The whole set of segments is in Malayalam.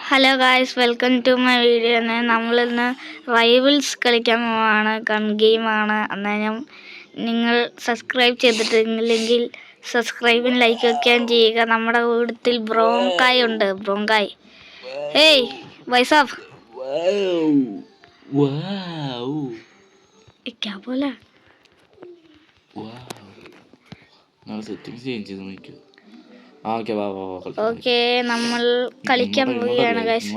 Hello guys, welcome to my video. നമ്മളിന്ന് റൈവൽസ് കളിക്കാൻ പോവാണ്. ഗൺ ഗെയിമാണ്. അന്നേരം നിങ്ങൾ സബ്സ്ക്രൈബ് ചെയ്തിട്ടില്ലെങ്കിൽ സബ്സ്ക്രൈബും ലൈക്ക് ഒക്കെ ചെയ്യുക. നമ്മുടെ കൂട്ടത്തിൽ ബ്രോങ്കായ് ഉണ്ട്. ബ്രോങ്കായ്, ഏയ് വൈസാഫ് क्या बोला? ഓക്കെ, നമ്മൾ കളിക്കാൻ പോവുകയാണ് ഗൈസ്.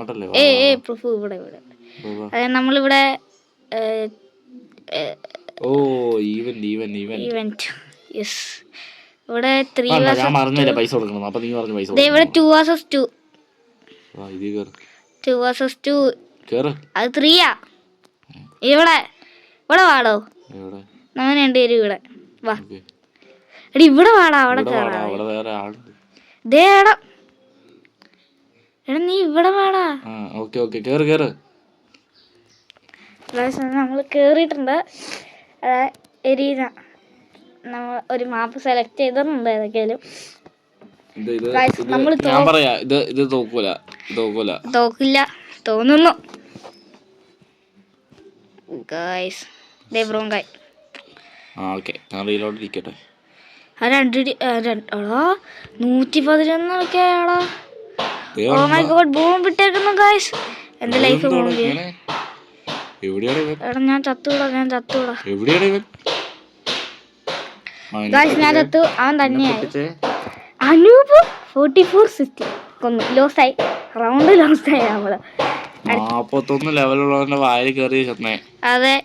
പ്രൂഫ് ഇവിടെ അതായത് നമ്മളിവിടെ ഇവന്റ് യെസ് ഇവിടെ 3 ഇവിടെ 2 vs 2 അത് 3 ഇവിടെ ഇവിടെ വാടോ, നമ്മൾ രണ്ടുപേരും ഇവിടെ വാ. എടി ഇവിടെ വാടാ, അവിടെ എടാ നീ ഇവിടെ വാടാ. നമ്മൾ കേറിയിട്ടുണ്ട്. എരീന നമ്മൾ ഒരു മാപ്പ് സെലക്ട് ചെയ്തിട്ടുണ്ട്. ഏതൊക്കെയാലും നമ്മൾ തോക്കില്ല തോന്നുന്നു ഗൈസ്. ദേ ബ്രോങ്കായ്. എടാ 111 ഒക്കെ ആടാ. ഓ മൈ ഗോഡ്, ബോംബ് ഇട്ടേക്കുന്നു ഗൈസ്. എന്റെ ലൈഫ് എടാ ഞാൻ ചത്തൂടാ ഗൈസ്, ഞാൻ ചത്തു. അവൻ തന്നെയായി. അനൂപ് 4460 കൊന്നു. ലോസായി, റൗണ്ട് ലോസായി. നമ്മള് 41 ലെവലുള്ളവന്റെ വായിൽ കയറി ചത്തേ. അതെ,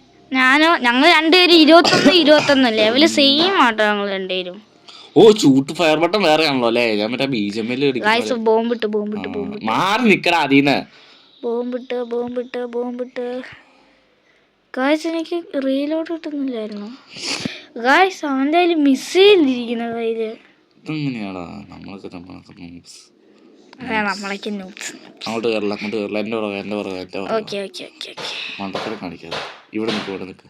ഞങ്ങൾ രണ്ടുപേരും 21 ലെവല് സെയിം ആട്ടോ. ഞങ്ങൾ രണ്ടുപേരും ചൂട്ട് ഫയർ ബട്ടൺ വേറെ ആണല്ലോ അല്ലേ? ഞാൻ മറ്റേ ബീജമില് ബോംബിട്ട് മാറി നിക്കടാ അതീന്ന്. ബോംബിട്ട് ഗായ്സ്, എനിക്ക് റീലോഡ് കിട്ടുന്നില്ലായിരുന്നു ഗായ്സ്. അവന്റെ കയ്യിൽ മിസൈൽ ഇരിക്കുന്ന കയ്യില്. ഇതെങ്ങനെയാടാ നമ്മളൊക്കെ അങ്ങോട്ട് കയറില്ല. എന്റെ മണ്ടക്കര കാണിക്കാതെ ഇവിടെ നിൽക്ക്.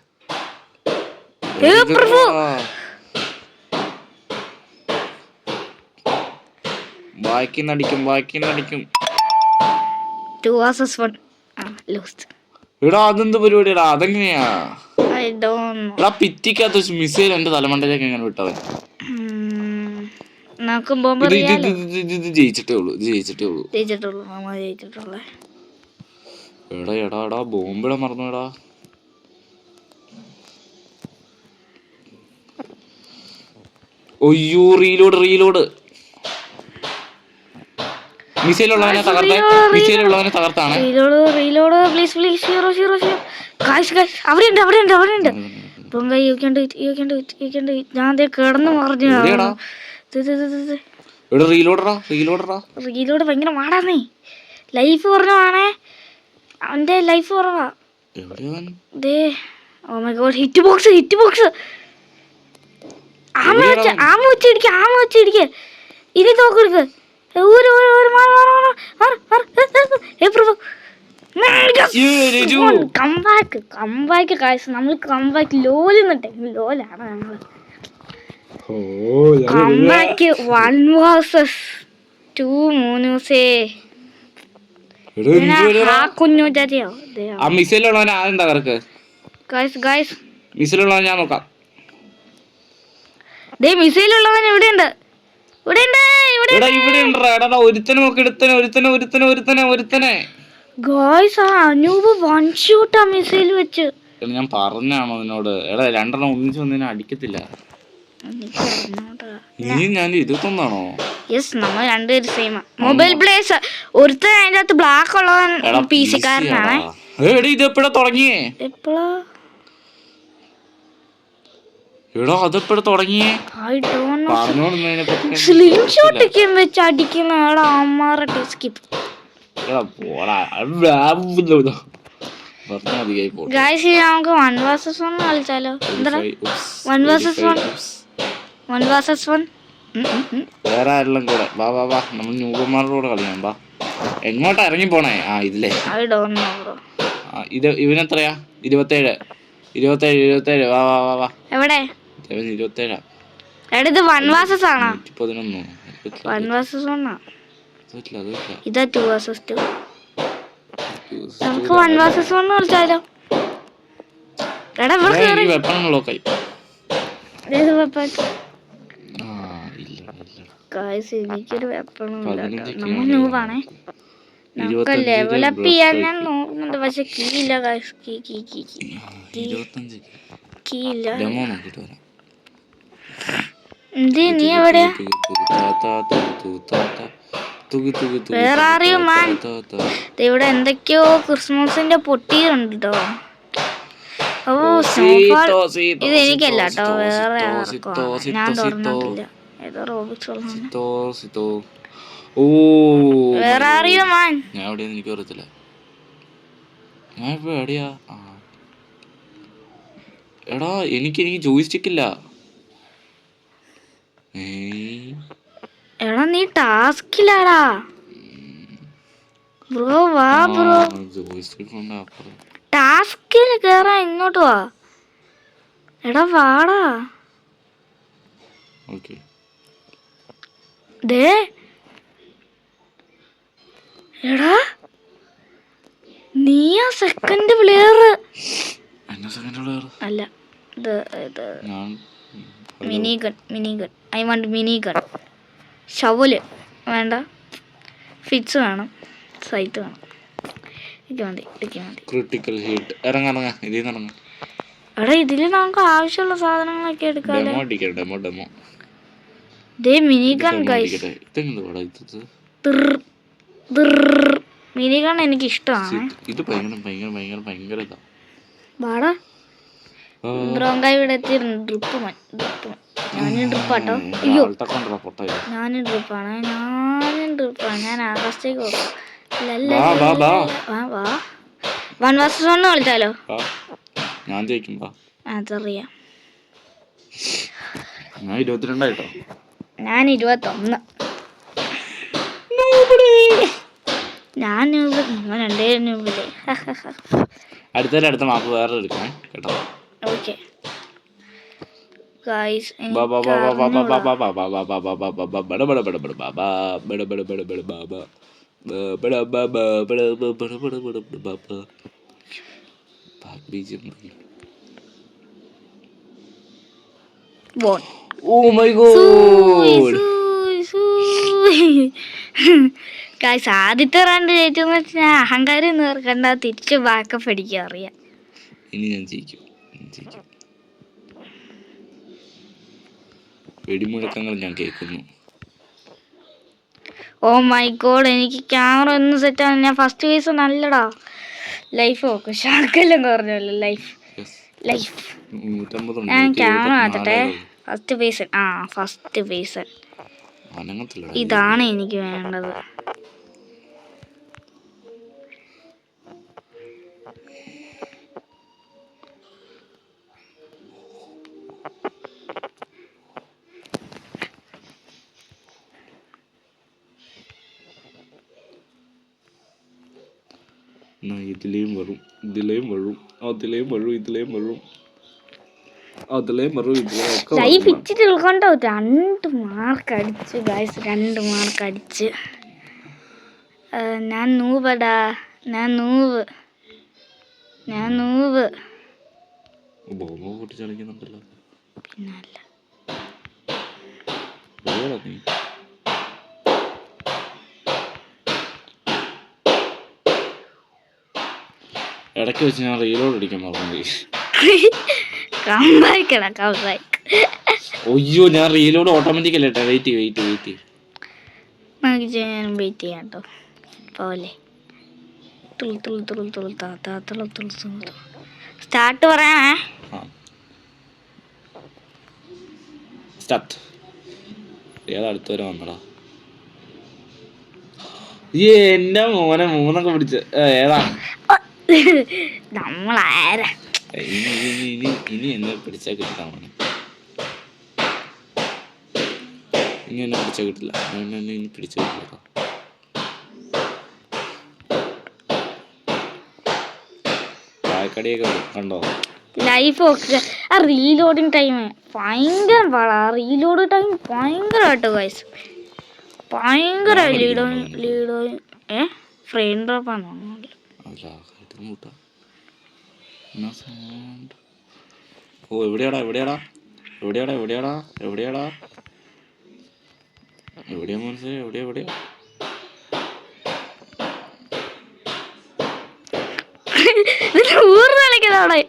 ബാക്കിന്നടിക്കും. 2 vs 1 എടാ അതെന്ത് പരിപാടിയാടാ? അതെങ്ങനെയാ? പിറ്റിക്കകത്ത് മിസൈൽ എന്റെ തലമണ്ടയിലേക്ക് എങ്ങനെ വിട്ടവൻ? ഇത് ജയിച്ചിട്ടേ ഉള്ളൂ. എടാ ബോംബിടാൻ മറന്നുടാ. ഒയ്യോ, റീലോഡ്. മിസൈലുള്ളവനെ തകർത്താണ്. ഞാൻ കിടന്നു മറിഞ്ഞു. റീലോഡ് ഭയങ്കര മാടാന്നേ. ലൈഫ് കുറഞ്ഞാണേ, അവന്റെ ലൈഫ് കുറവാ. Oh my god, hit box. ആമ വെച്ചിടിക്ക. ഇനി തോക്കെടുക്ക്. കംബാക്ക് കാശ്. നമ്മൾ കംബാക്ക് ലോലാണ് ഞങ്ങള്. Comeback 1 vs 2 മൂന്നൂസേ. മിസൈലുള്ളവൻ ഞാൻ നോക്കാം. മിസൈലുള്ളവൻ ഇവിടെയുണ്ട്. ഒരുത്തനെ അനൂപ് 1 ഷൂട്ട് ആ മിസൈൽ വെച്ച്. ഞാൻ പറഞ്ഞാണോ നിന്നോട്? എടാ 2 ഒന്നിച്ച് വന്നതിനെ അടിക്കത്തില്ല. ഞാൻ 21 യെസ്, നമ്മൾ രണ്ടുപേരും സെയിം. മൊബൈൽ പ്ലേസ് ഒരുത്തൻ അതിന്റെ അകത്ത് ബ്ലാക്ക് ഉള്ളവൻ PC കാരനാണ്. ഇതെപ്പോഴാ തുടങ്ങിയേ? അതെപ്പോഴാ തുടങ്ങിയേ? സ്ലിം ഷോട്ട് ഒക്കെ വെച്ച് അടിക്കുന്ന അമ്മാരുടെ സ്കിപ്പ്. ഗായ്സ്, നമുക്ക് 1 vs 1 കളിച്ചാലോ? എന്താ 1 vs 1? വേറെ ആരെല്ലാം കൂടെ വാ. നമ്മൾ ന്യൂബന്മാരുടെ കൂടെ കളിക്കാം. വാ. എങ്ങോട്ടാ ഇറങ്ങി പോണേ? ഇതില്ലേ ഇവനെത്രയാ? 27. വാ. എവിടെ? 27. ഇത് 1 vs ആണോ? 11. 1 vs 1 ഇതാ 2 vs 2. നമുക്ക് 1 vs 1 കളിച്ചാലോ? എടാ ഇവിടെ കേറി. വെപ്പണുള്ളോക്കായി. ഏത് വെപ്പൺ? ആ ഇല്ല ഇല്ല. ഗായ്സ് എനിക്കൊരു വെപ്പണും ഇല്ല. 15 നമ്മൾ നൂബാണേ. നമുക്ക് ലെവലപ്പ് ചെയ്യാൻ ഞാൻ നോക്കുന്നുണ്ട്, പക്ഷെ കീ ഇല്ല ഗായ്സ്. കീ 25 കീ ഇല്ല. ഡെമോ നോക്കിട്ട് വരാം. നീ എവിടെയാ? വേറെ ആരെയോ മാൻ. ഇവിടെ എന്തൊക്കെയോ ക്രിസ്മസിന്റെ പൊട്ടിയുണ്ട് കേട്ടോ. ഓ സ്നോഫാൾ. ഇത് എനിക്കല്ല കേട്ടോ, വേറെ ആർക്കോ. ഞാൻ തുറന്നിട്ടില്ല. ഏതോ റോബിക്സ്. ഓ വേറെ ആരെയോ മാൻ. ഞാൻ എവിടെയാന്ന് എനിക്ക് അറിയത്തില്ല. ഞാൻ ഇപ്പൊ എവിടെയാ? എടാ എനിക്ക് ജോയിസ്റ്റിക്ക് ഇല്ല. എടാ നീ ടാസ്കിലാടാ ബ്രോ. വാ ബ്രോ, ടാസ്കിൽ കേറാ. ഇങ്ങോട്ട് വാ. എടാ വാടാ. ദേ എടാ നീയാ സെക്കൻഡ് പ്ലെയർ. അല്ല ഇത് mini gun. I want mini gun. Shovel വേണ്ട, ഫിറ്റ്സ് വേണം, സൈറ്റ് വേണം. ഇത് മതി. Critical hit. ഇറങ്ങ ഇതിൽ നിന്ന്. എടാ ഇതില് നമുക്ക് ആവശ്യമുള്ള സാധനങ്ങളൊക്കെ എടുക്കാലോ. ഡെമോ. ദേ mini gun guys. Mini gun എനിക്ക് ഇഷ്ടമാണ്. ഇത് ഭയങ്കര ഇതാ. വാടാ ബ്രോങ്കായി ഇവിടെ എത്തിയിരുന്നു. ഡ്രിപ്പ് ഞാനും ഡ്രിപ്പാട്ടോ. അയ്യോ ഞാനും ഡ്രിപ്പാണ്. ഞാൻ ആകാശത്തേക്ക് പോകും. 1 vs 1 കളിച്ചാലോ? ഞാൻ ജയിക്കും. അതറിയാം. ഞാൻ 22 ആയിട്ടോ. ഞാൻ 21. ഞാൻ രണ്ടേ നൂബില്ലേ. അടുത്ത മാപ്പ് വേറെ എടുക്കണേ കേട്ടോ. Okay guys, Oh my god. Guys ആദ്യത്തെ റൗണ്ട് ജയിച്ചെന്ന് വെച്ചാൽ അഹങ്കാരം നേർക്കണ്ട, തിരിച്ച് ബാക്കപ്പ് അടിക്കാൻ അറിയാം. ഇനി ഞാൻ ജയിക്കും. വെടിമുഴക്കങ്ങൾ ഞാൻ കേൾക്കുന്നു. ഓ മൈ ഗോഡ്, എനിക്ക് ക്യാമറ ഒന്ന് സെറ്റാണ്. ഞാൻ ഫസ്റ്റ് ഫേസ് നല്ലടാ. ലൈഫ് നോക്കും. ഷാക്കെല്ലാം കുറഞ്ഞല്ലോ ലൈഫ്. ഞാൻ ക്യാമറ ആത്തട്ടെ. ഫസ്റ്റ് ഫേസ് ഇതാണ് എനിക്ക് വേണ്ടത്. ഇതിലേയും വരും, ഇതിലേയും വരും, അതിലേയും വരും, ഇതിലേയും വരും, അതിലേയും വരും, ഇതിലേയൊക്കെ ലൈഫ് ഇച്ചിട്ട് ഉൾക്കൊണ്ടോ. 2 മാർക്ക് അടിച്ചു ഗായ്സ്, 2 മാർക്ക് അടിച്ച്. ഞാൻ നൂബടാ. പൊട്ടിച്ചളിക്കുന്നുണ്ടല്ലോ. പിന്നല്ല ഇടയ്ക്ക് വെച്ച് ഞാൻ റീലോഡ് അടിക്കാൻ മറന്നു. അയ്യോ ഞാൻ റീലോഡ് ഓട്ടോമാറ്റിക് അല്ലേ. വെയിറ്റ് നമുക്ക് വെയിറ്റ് ചെയ്യാം കേട്ടോ. പോലെ സ്റ്റാർട്ട് പറയാനേ. സ്റ്റാർട്ട്. ഏതാ അടുത്തവരെ വന്നടാ. എന്റെ മോനെ 3 പിടിച്ച്. ഏതാ നമ്മളാരാ? ഇനി എന്നെ പിടിച്ചാൽ കിട്ടാ. ഇനി എന്നെ പിടിച്ചാൽ കിട്ടില്ല. ഇനി പിടിച്ചാൽ കിട്ടില്ല. ചായക്കടിയൊക്കെ കണ്ടോ? ലൈഫ് ഒക്കെ ആ റീലോഡിങ് ടൈം ഭയങ്കര പാടാ. റീലോഡ് ടൈം ഭയങ്കരമായിട്ട് ഗൈസ്, ഭയങ്കര ലീഡോയും ഫ്രെയിം ഡ്രോപ്പാണ്. ഓ എവിടെയാടാ എവിടെയാടാ എവിടെയാടാ എവിടെയാടാ എവിടെയാടാ എവിടെയാ മനസ്സിലായി എവിടെയാ എവിടെയാ ഊർന്ന് കളിക്കുന്നവിടെ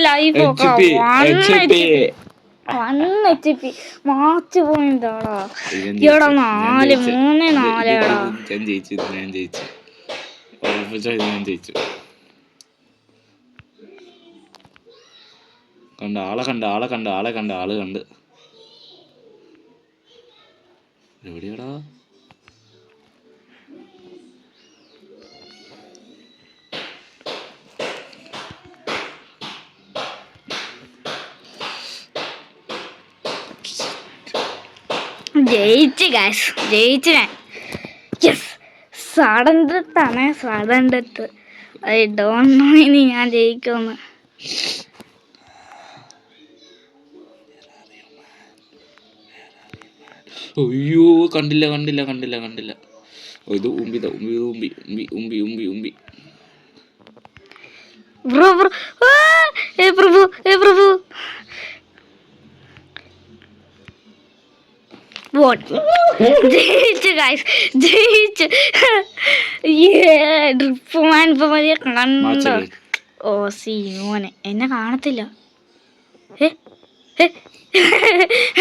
ലൈഫ് മാച്ച് പോയിന്റാടാ ഈടാ 4-3-4 ഞാൻ ജയിച്ചു ഞാൻ ജയിച്ചു ആളെ കണ്ട് എവിടെയാടാ ജയിച്ചു ഗൈസ് ജയിച്ചു ഞാൻ yes sudden death I don't know ഇനി ഞാൻ ജയിക്കുമെന്ന് അയ്യോ കണ്ടില്ല ഇത് ഉമ്പി ബ്രോ പ്രഭു ജയിച്ചു ഗൈസ് ജയിച്ചു ഡ്രിപ്പ് മാൻ ഇപ്പൊ മതിയെ കണ്ടോ ഓ മോനെ എന്നെ കാണത്തില്ല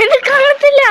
എന്നെ കാണത്തില്ല